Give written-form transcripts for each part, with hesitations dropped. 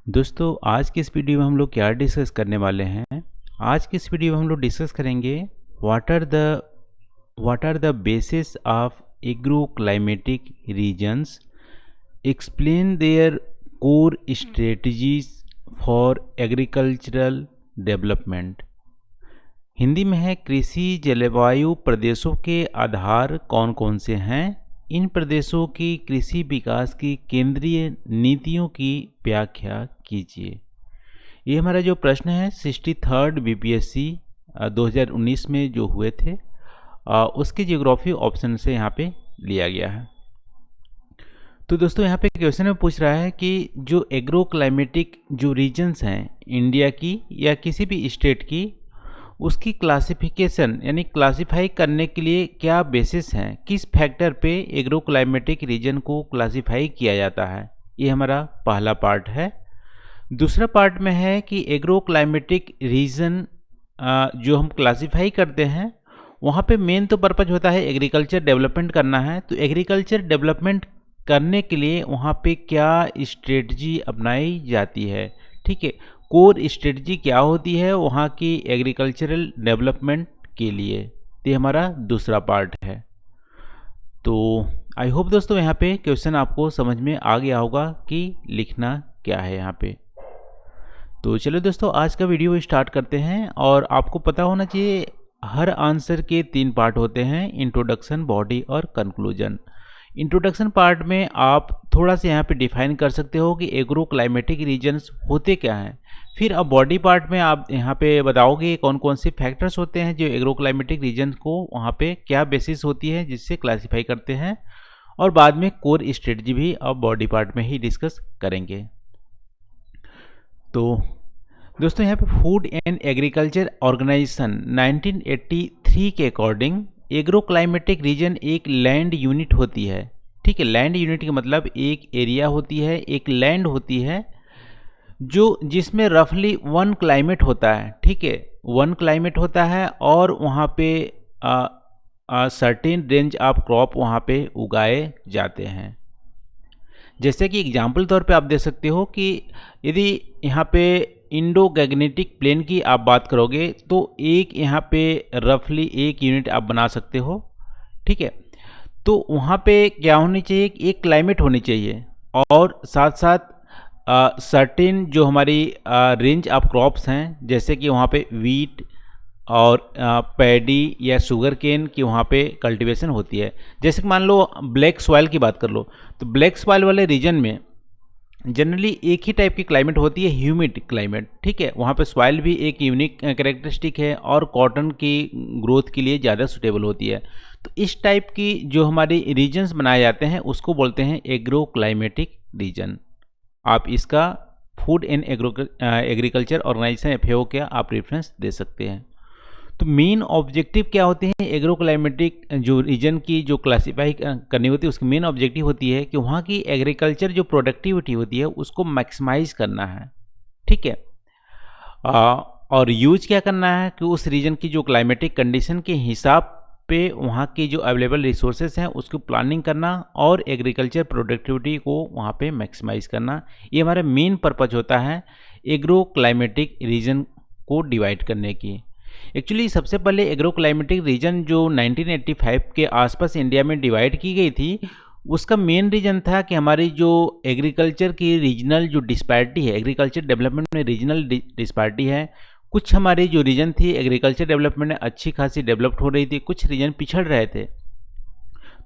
दोस्तों आज की इस वीडियो में हम लोग क्या डिस्कस करने वाले हैं। आज की इस वीडियो में हम लोग डिस्कस करेंगे what are the basis of agro climatic regions, explain their core strategies for agricultural development. Hindi में है, कृषि जलवायु प्रदेशों के आधार कौन कौन से हैं, इन प्रदेशों की कृषि विकास की केंद्रीय नीतियों की व्याख्या कीजिए। ये हमारा जो प्रश्न है 63rd बीपीएससी 2019 में जो हुए थे उसके ज्योग्राफी ऑप्शन से यहाँ पे लिया गया है। तो दोस्तों यहाँ पे क्वेश्चन में पूछ रहा है कि जो एग्रो क्लाइमेटिक जो रीजन्स हैं इंडिया की या किसी भी स्टेट की, उसकी क्लासिफिकेशन यानी क्लासिफाई करने के लिए क्या बेसिस हैं, किस फैक्टर पे एग्रो क्लाइमेटिक रीजन को क्लासिफाई किया जाता है, ये हमारा पहला पार्ट है। दूसरा पार्ट में है कि एग्रो क्लाइमेटिक रीजन जो हम क्लासिफाई करते हैं वहाँ पे मेन तो पर्पज होता है एग्रीकल्चर डेवलपमेंट करना है। तो एग्रीकल्चर डेवलपमेंट करने के लिए वहाँ पे क्या स्ट्रेटजी अपनाई जाती है, ठीक है, कोर स्ट्रेटजी क्या होती है वहाँ की एग्रीकल्चरल डेवलपमेंट के लिए, ये हमारा दूसरा पार्ट है। तो आई होप दोस्तों यहाँ पे क्वेश्चन आपको समझ में आ गया होगा कि लिखना क्या है यहाँ पे। तो चलो दोस्तों आज का वीडियो स्टार्ट करते हैं। और आपको पता होना चाहिए हर आंसर के 3 पार्ट होते हैं, इंट्रोडक्शन, बॉडी और कंक्लूजन। इंट्रोडक्शन पार्ट में आप थोड़ा सा यहाँ पे डिफाइन कर सकते हो कि एग्रो क्लाइमेटिक रीजन्स होते क्या हैं। फिर अब बॉडी पार्ट में आप यहाँ पे बताओगे कौन कौन से फैक्टर्स होते हैं जो एग्रो क्लाइमेटिक रीजन को वहाँ पे क्या बेसिस होती है जिससे क्लासिफाई करते हैं। और बाद में कोर स्ट्रेटजी भी अब बॉडी पार्ट में ही डिस्कस करेंगे। तो दोस्तों यहाँ पे फूड एंड एग्रीकल्चर ऑर्गेनाइजेशन 1983 के अकॉर्डिंग एग्रो क्लाइमेटिक रीजन एक लैंड यूनिट होती है, ठीक है। लैंड यूनिट का मतलब एक एरिया होती है, एक लैंड होती है जो जिसमें रफली 1 क्लाइमेट होता है, ठीक है, 1 क्लाइमेट होता है और वहाँ पे सर्टेन रेंज ऑफ क्रॉप वहाँ पे उगाए जाते हैं। जैसे कि एग्जाम्पल तौर पे आप देख सकते हो कि यदि यहाँ पे इंडो गैग्नेटिक प्लेन की आप बात करोगे तो एक यहाँ पे रफली 1 यूनिट आप बना सकते हो, ठीक है। तो वहाँ पे क्या होनी चाहिए, एक क्लाइमेट होनी चाहिए और साथ साथ सर्टेन जो हमारी रेंज ऑफ क्रॉप्स हैं, जैसे कि वहाँ पे वीट और पैडी या शुगर केन की वहाँ पे कल्टीवेशन होती है। जैसे कि मान लो ब्लैक सॉइल की बात कर लो, तो ब्लैक सॉइल वाले रीजन में जनरली एक ही टाइप की क्लाइमेट होती है, ह्यूमिड क्लाइमेट, ठीक है। वहाँ पे सॉइल भी एक यूनिक कैरेक्टरिस्टिक है और कॉटन की ग्रोथ के लिए ज़्यादा सुटेबल होती है। तो इस टाइप की जो हमारी रीजन्स बनाए जाते हैं उसको बोलते हैं एग्रो क्लाइमेटिक रीजन। आप इसका food and agriculture organization FAO का आप रेफरेंस दे सकते हैं। तो मेन ऑब्जेक्टिव क्या होते हैं एग्रो क्लाइमेटिक जो रीजन की जो क्लासीफाई करनी होती है, उसकी मेन ऑब्जेक्टिव होती है कि वहाँ की एग्रीकल्चर जो प्रोडक्टिविटी होती है उसको मैक्सिमाइज करना है, ठीक है। और यूज क्या करना है कि उस रीजन की जो क्लाइमेटिक कंडीशन के हिसाब पे वहाँ की जो अवेलेबल रिसोर्सेज हैं उसको प्लानिंग करना और एग्रीकल्चर प्रोडक्टिविटी को वहाँ पे मैक्सिमाइज करना, ये हमारा मेन पर्पज होता है एग्रो क्लाइमेटिक रीजन को डिवाइड करने की। एक्चुअली सबसे पहले एग्रो क्लाइमेटिक रीजन जो 1985 के आसपास इंडिया में डिवाइड की गई थी, उसका मेन रीजन था कि हमारी जो एग्रीकल्चर की रीजनल जो डिस्पैरिटी है, एग्रीकल्चर डेवलपमेंट में रीजनल डिस्पैरिटी है। कुछ हमारी जो रीजन थी एग्रीकल्चर डेवलपमेंट में अच्छी खासी डेवलप्ड हो रही थी, कुछ रीजन पिछड़ रहे थे।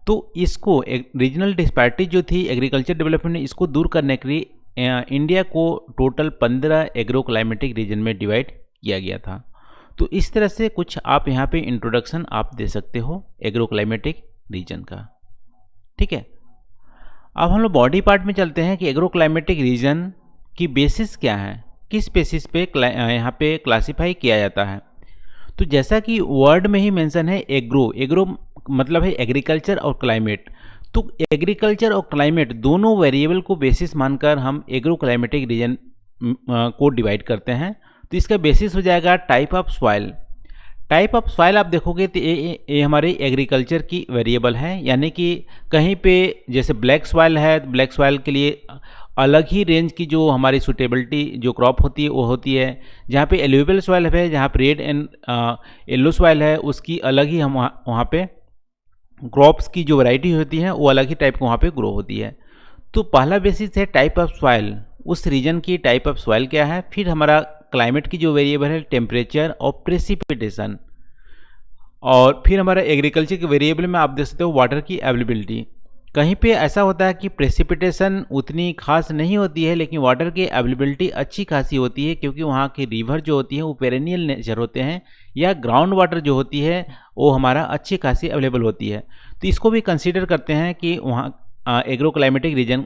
तो इसको रीजनल डिस्पैरिटी जो थी एग्रीकल्चर डेवलपमेंट में, इसको दूर करने के लिए इंडिया को टोटल 15 एग्रो क्लाइमेटिक रीजन में डिवाइड किया गया था। तो इस तरह से कुछ आप यहाँ पे इंट्रोडक्शन आप दे सकते हो एग्रो क्लाइमेटिक रीजन का, ठीक है। अब हम लोग बॉडी पार्ट में चलते हैं कि एग्रो क्लाइमेटिक रीजन की बेसिस क्या है, किस बेसिस पे यहाँ पे क्लासिफाई किया जाता है। तो जैसा कि वर्ड में ही मेंशन है एग्रो मतलब है एग्रीकल्चर और क्लाइमेट। तो एग्रीकल्चर और क्लाइमेट दोनों वेरिएबल को बेसिस मानकर हम एग्रो क्लाइमेटिक रीजन को डिवाइड करते हैं। तो इसका बेसिस हो जाएगा type of soil. Type of soil आप देखोगे तो ये हमारी एग्रीकल्चर की वेरिएबल है, यानी कि कहीं पे जैसे ब्लैक सॉइल है, ब्लैक सॉइल के लिए अलग ही रेंज की जो हमारी सुटेबिलिटी जो क्रॉप होती है वो होती है। जहाँ पे एल्यूवियल सॉइल है, जहाँ पे रेड एंड येलो सॉइल है, उसकी अलग ही हम वहाँ पे क्रॉप्स की जो वैरायटी होती है वो अलग ही टाइप की वहाँ पे ग्रो होती है। तो पहला बेसिस है टाइप ऑफ सॉइल, उस रीजन की टाइप ऑफ सॉइल क्या है। फिर हमारा क्लाइमेट की जो वेरिएबल है टेम्परेचर और प्रेसिपिटेशन, और फिर हमारा एग्रीकल्चर के वेरिएबल में आप देख सकते हो वाटर की अवेलेबिलिटी। कहीं पे ऐसा होता है कि प्रेसिपिटेशन उतनी खास नहीं होती है, लेकिन वाटर की अवेलेबिलिटी अच्छी खासी होती है, क्योंकि वहाँ की रिवर जो होती है वो पेरेनियल नेचर होते हैं, या ग्राउंड वाटर जो होती है वो हमारा अच्छी खासी अवेलेबल होती है। तो इसको भी कंसीडर करते हैं कि वहाँ एग्रो क्लाइमेटिक रीजन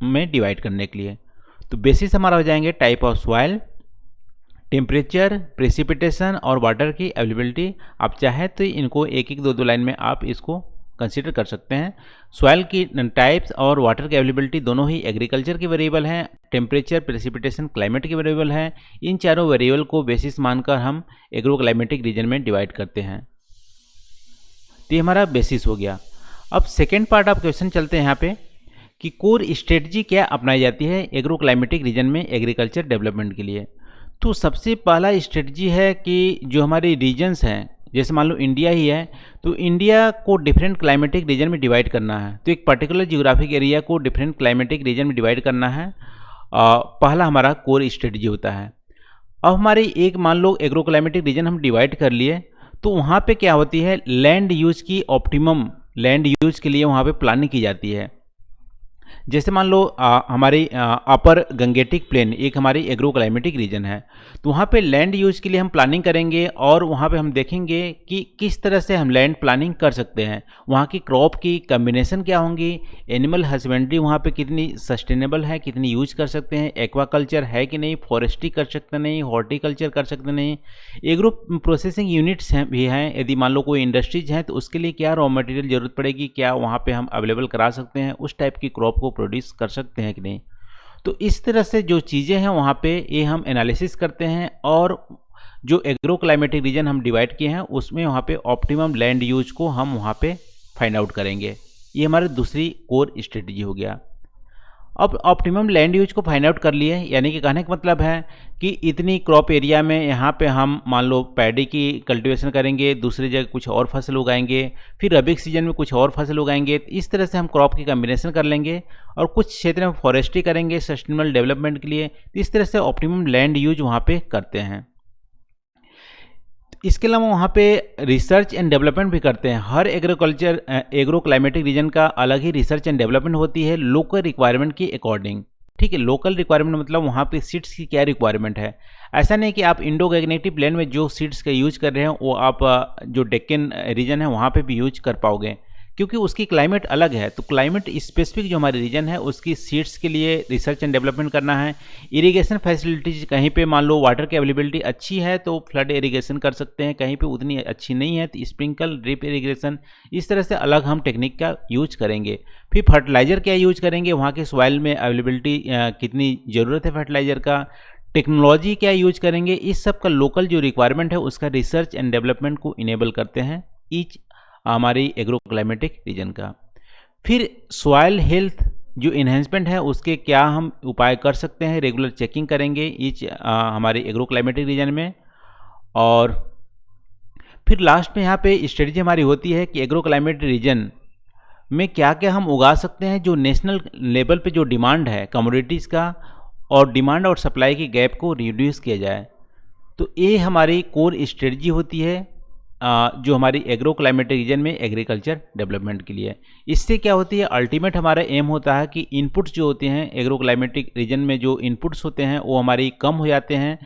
में डिवाइड करने के लिए। तो बेसिस हमारा हो जाएंगे type of soil, temperature, precipitation और वाटर की अवेलेबिलिटी। आप चाहे तो इनको एक एक दो लाइन में आप इसको कंसीडर कर सकते हैं। सॉइल की टाइप्स और वाटर की अवेलेबिलिटी दोनों ही एग्रीकल्चर के वेरिएबल हैं। टेम्परेचर, प्रेसिपिटेशन क्लाइमेट के वेरिएबल हैं। इन चारों वेरिएबल को बेसिस मानकर हम एग्रो क्लाइमेटिक रीजन में डिवाइड करते हैं। तो ये हमारा बेसिस हो गया। अब सेकेंड पार्ट ऑफ क्वेश्चन चलते हैं यहाँ पे कि कोर स्ट्रेटजी क्या अपनाई जाती है एग्रो क्लाइमेटिक रीजन में एग्रीकल्चर डेवलपमेंट के लिए। तो सबसे पहला स्ट्रेटजी है कि जो हमारे रीजन्स हैं, जैसे मान लो इंडिया ही है, तो इंडिया को डिफरेंट क्लाइमेटिक रीजन में डिवाइड करना है। तो एक पर्टिकुलर जियोग्राफिक एरिया को डिफरेंट क्लाइमेटिक रीजन में डिवाइड करना है। पहला हमारा कोर स्ट्रेटजी होता है। अब हमारी एक मान लो एग्रो क्लाइमेटिक रीजन हम डिवाइड कर लिए, तो वहाँ पे क्या होती है, लैंड यूज की ऑप्टिमम लैंड यूज के लिए वहाँ पे प्लानिंग की जाती है। जैसे मान लो हमारी अपर गंगेटिक प्लेन एक हमारी एग्रो क्लाइमेटिक रीजन है, तो वहाँ पे लैंड यूज के लिए हम प्लानिंग करेंगे, और वहाँ पे हम देखेंगे कि किस तरह से हम लैंड प्लानिंग कर सकते हैं। वहाँ की क्रॉप की कम्बिनेशन क्या होंगी, एनिमल हस्बेंड्री वहाँ पे कितनी सस्टेनेबल है, कितनी यूज कर सकते हैं, एक्वाकल्चर है कि नहीं, फॉरेस्ट्री कर सकते नहीं, हॉर्टिकल्चर कर सकते नहीं, एग्रो प्रोसेसिंग यूनिट्स हैं भी हैं। यदि मान लो कोई इंडस्ट्रीज हैं तो उसके लिए क्या रॉ मटेरियल जरूरत पड़ेगी, क्या वहाँ पे हम अवेलेबल करा सकते हैं, उस टाइप की क्रॉप को प्रोड्यूस कर सकते हैं कि नहीं। तो इस तरह से जो चीज़ें हैं वहाँ पे ये हम एनालिसिस करते हैं, और जो एग्रो क्लाइमेटिक रीजन हम डिवाइड किए हैं उसमें वहाँ पे ऑप्टिमम लैंड यूज को हम वहाँ पे फाइंड आउट करेंगे। ये हमारी दूसरी कोर स्ट्रेटजी हो गया। अब ऑप्टिमम लैंड यूज को फाइंड आउट कर लिए, यानी कि कहने का मतलब है कि इतनी क्रॉप एरिया में यहाँ पे हम मान लो पैडी की कल्टीवेशन करेंगे, दूसरी जगह कुछ और फसल उगाएंगे, फिर रबी सीजन में कुछ और फसल उगाएंगे। तो इस तरह से हम क्रॉप की कम्बिनेशन कर लेंगे, और कुछ क्षेत्र में फॉरेस्ट्री करेंगे सस्टेनेबल डेवलपमेंट के लिए। तो इस तरह से ऑप्टिमम लैंड यूज वहाँ पे करते हैं। इसके अलावा वहाँ पे रिसर्च एंड डेवलपमेंट भी करते हैं। हर एग्रो क्लाइमेटिक रीजन का अलग ही रिसर्च एंड डेवलपमेंट होती है लोकल रिक्वायरमेंट के अकॉर्डिंग। ठीक है, लोकल रिक्वायरमेंट मतलब वहाँ पे सीड्स की क्या रिक्वायरमेंट है। ऐसा नहीं कि आप इंडो गैग्नेटिव प्लेन में जो सीड्स का यूज कर रहे हैं वो आप जो डेक्कन रीजन है वहाँ पे भी यूज कर पाओगे, क्योंकि उसकी क्लाइमेट अलग है। तो क्लाइमेट स्पेसिफिक जो हमारी रीजन है उसकी सीड्स के लिए रिसर्च एंड डेवलपमेंट करना है। इरिगेशन फैसिलिटीज, कहीं पे मान लो वाटर की अवेलेबिलिटी अच्छी है तो फ्लड इरिगेशन कर सकते हैं, कहीं पे उतनी अच्छी नहीं है तो स्प्रिंकल ड्रिप इरिगेशन, इस तरह से अलग हम टेक्निक का यूज करेंगे। फिर फर्टिलाइजर क्या यूज करेंगे, वहाँ के सॉइल में अवेलेबिलिटी कितनी ज़रूरत है फर्टिलाइजर का, टेक्नोलॉजी क्या यूज करेंगे, इस सब का लोकल जो रिक्वायरमेंट है उसका रिसर्च एंड डेवलपमेंट को इनेबल करते हैं ईच हमारी एग्रो क्लाइमेटिक रीजन का। फिर सॉइल हेल्थ जो इन्हेंसमेंट है उसके क्या हम उपाय कर सकते हैं, रेगुलर चेकिंग करेंगे ईच हमारे एग्रो क्लाइमेटिक रीजन में। और फिर लास्ट में यहाँ पे स्ट्रेटजी हमारी होती है कि एग्रो क्लाइमेटिक रीजन में क्या क्या हम उगा सकते हैं जो नेशनल लेवल पे जो डिमांड है कमोडिटीज़ का, और डिमांड और सप्लाई की गैप को रिड्यूस किया जाए। तो ये हमारी कोर स्ट्रेटजी होती है जो हमारी एग्रो क्लाइमेटिक रीजन में एग्रीकल्चर डेवलपमेंट के लिए। इससे क्या होती है, अल्टीमेट हमारा एम होता है कि इनपुट्स जो होते हैं एग्रो क्लाइमेटिक रीजन में, जो इनपुट्स होते हैं वो हमारी कम हो जाते हैं,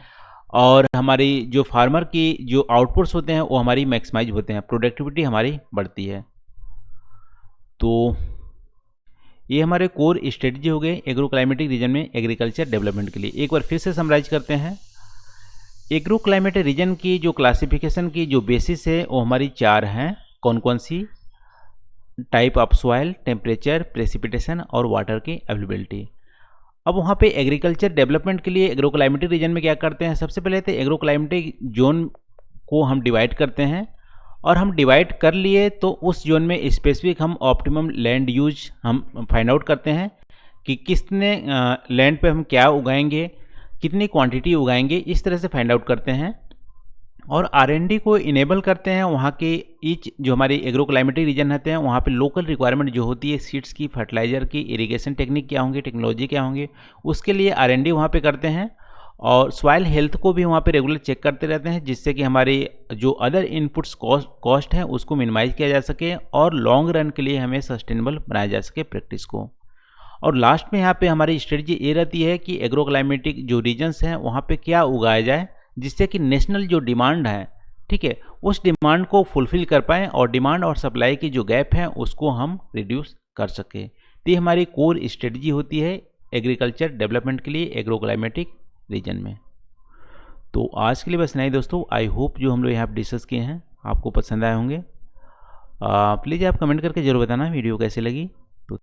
और हमारी जो फार्मर की जो आउटपुट्स होते हैं वो हमारी मैक्सिमाइज होते हैं, प्रोडक्टिविटी हमारी बढ़ती है। तो ये हमारे कोर स्ट्रेटजी हो गए एग्रो क्लाइमेटिक रीजन में एग्रीकल्चर डेवलपमेंट के लिए। एक बार फिर से समराइज करते हैं। एग्रो क्लाइमेटिक रीजन की जो क्लासिफिकेशन की जो बेसिस है वो हमारी 4 हैं। कौन कौन सी, type of soil, temperature, precipitation और वाटर की अवेलेबिलिटी। अब वहाँ पे एग्रीकल्चर डेवलपमेंट के लिए एग्रो क्लाइमेटिक रीजन में क्या करते हैं, सबसे पहले तो एग्रो क्लाइमेटिक जोन को हम डिवाइड करते हैं, और हम डिवाइड कर लिए तो उस जोन में स्पेसिफिक हम ऑप्टिमम लैंड यूज हम फाइंड आउट करते हैं कि कितने लैंड पे हम क्या उगाएंगे, कितनी क्वांटिटी उगाएंगे, इस तरह से फाइंड आउट करते हैं। और R&D को इनेबल करते हैं वहाँ के ईच जो हमारी एग्रो क्लाइमेटिक रीजन रहते हैं वहाँ पे लोकल रिक्वायरमेंट जो होती है सीड्स की, फर्टिलाइजर की, इरिगेशन टेक्निक क्या होंगे, टेक्नोलॉजी क्या होंगे, उसके लिए R&D वहाँ पे करते हैं। और सॉइल हेल्थ को भी वहाँ पे रेगुलर चेक करते रहते हैं, जिससे कि हमारी जो अदर इनपुट्स कॉस्ट है उसको मिनिमाइज किया जा सके और लॉन्ग रन के लिए हमें सस्टेनेबल बनाया जा सके प्रैक्टिस को। और लास्ट में यहाँ पे हमारी स्ट्रेटजी ये रहती है कि एग्रो क्लाइमेटिक जो रीजन्स हैं वहाँ पे क्या उगाया जाए जिससे कि नेशनल जो डिमांड है, ठीक है, उस डिमांड को फुलफिल कर पाएँ और डिमांड और सप्लाई की जो गैप है उसको हम रिड्यूस कर सकें। तो ये हमारी कोर स्ट्रेटजी होती है एग्रीकल्चर डेवलपमेंट के लिए एग्रो क्लाइमेटिक रीजन में। तो आज के लिए बस नहीं दोस्तों, आई होप जो हम लोग यहाँ पर डिस्कस किए हैं आपको पसंद आए होंगे। प्लीज़ आप कमेंट करके ज़रूर बताना वीडियो कैसी लगी।